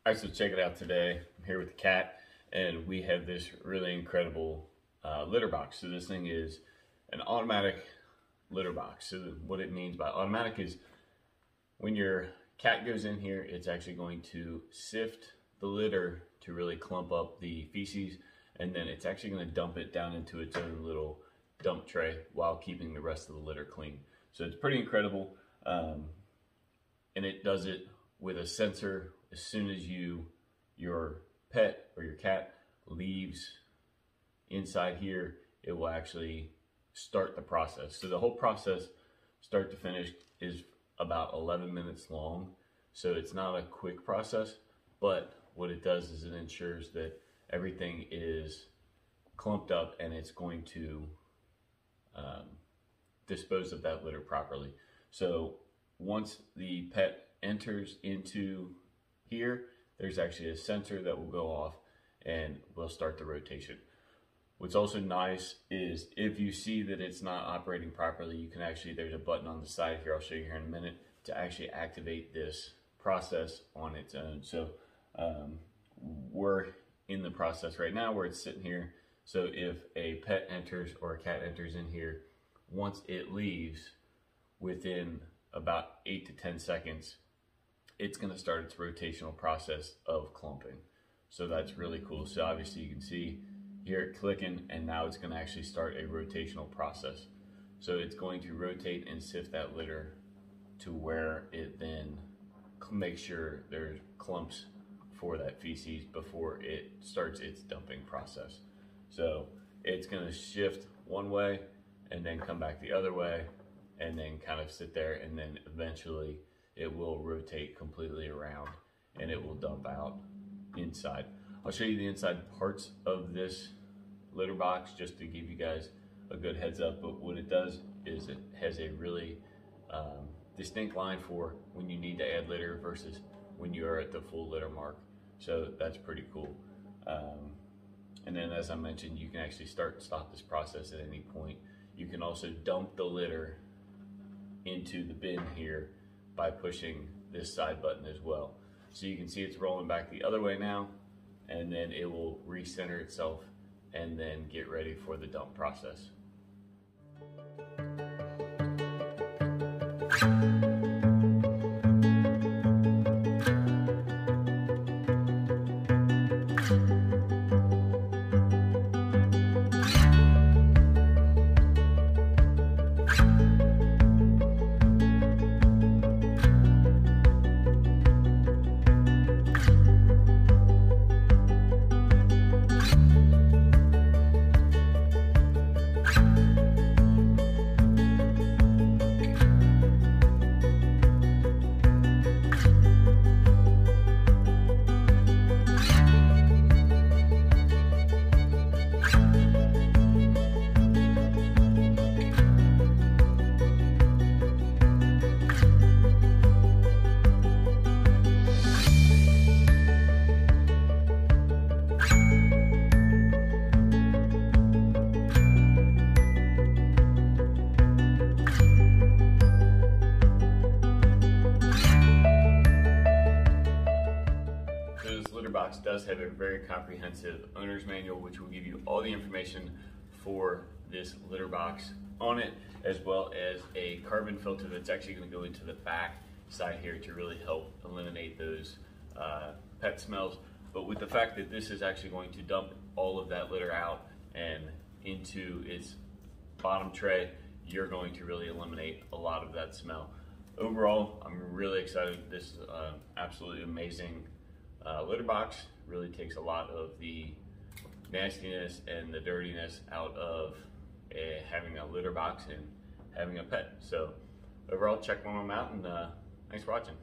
All right, so check it out today. I'm here with the cat, and we have this really incredible litter box. So this thing is an automatic litter box. So what it means by automatic is when your cat goes in here, it's actually going to sift the litter to really clump up the feces, and then it's actually going to dump it down into its own little dump tray while keeping the rest of the litter clean. So it's pretty incredible, and it does it with a sensor. As soon as your pet or your cat leaves inside here, it will actually start the process. So the whole process, start to finish, is about 11 minutes long. So it's not a quick process, but what it does is it ensures that everything is clumped up and it's going to dispose of that litter properly. So once the pet enters into here, there's actually a sensor that will go off and will start the rotation. What's also nice is if you see that it's not operating properly, you can actually, there's a button on the side here, I'll show you here in a minute, to actually activate this process on its own. So we're in the process right now where it's sitting here. So if a pet enters or a cat enters in here, once it leaves, within about 8 to 10 seconds, it's going to start its rotational process of clumping. So that's really cool. So obviously you can see here it clicking, and now it's going to actually start a rotational process. So it's going to rotate and sift that litter to where it then makes sure there's clumps for that feces before it starts its dumping process. So it's going to shift one way and then come back the other way and then kind of sit there, and then eventually it will rotate completely around and it will dump out inside. I'll show you the inside parts of this litter box just to give you guys a good heads up, but what it does is it has a really distinct line for when you need to add litter versus when you are at the full litter mark. So that's pretty cool. And then, as I mentioned, you can actually start and stop this process at any point. You can also dump the litter into the bin here by pushing this side button as well. So you can see it's rolling back the other way now, and then it will recenter itself and then get ready for the dump process. Box does have a very comprehensive owner's manual, which will give you all the information for this litter box on it, as well as a carbon filter that's actually going to go into the back side here to really help eliminate those pet smells. But with the fact that this is actually going to dump all of that litter out and into its bottom tray, you're going to really eliminate a lot of that smell. Overall, I'm really excited. This is absolutely amazing litter box. Really takes a lot of the nastiness and the dirtiness out of having a litter box and having a pet. So overall, check one of them out, and thanks for watching.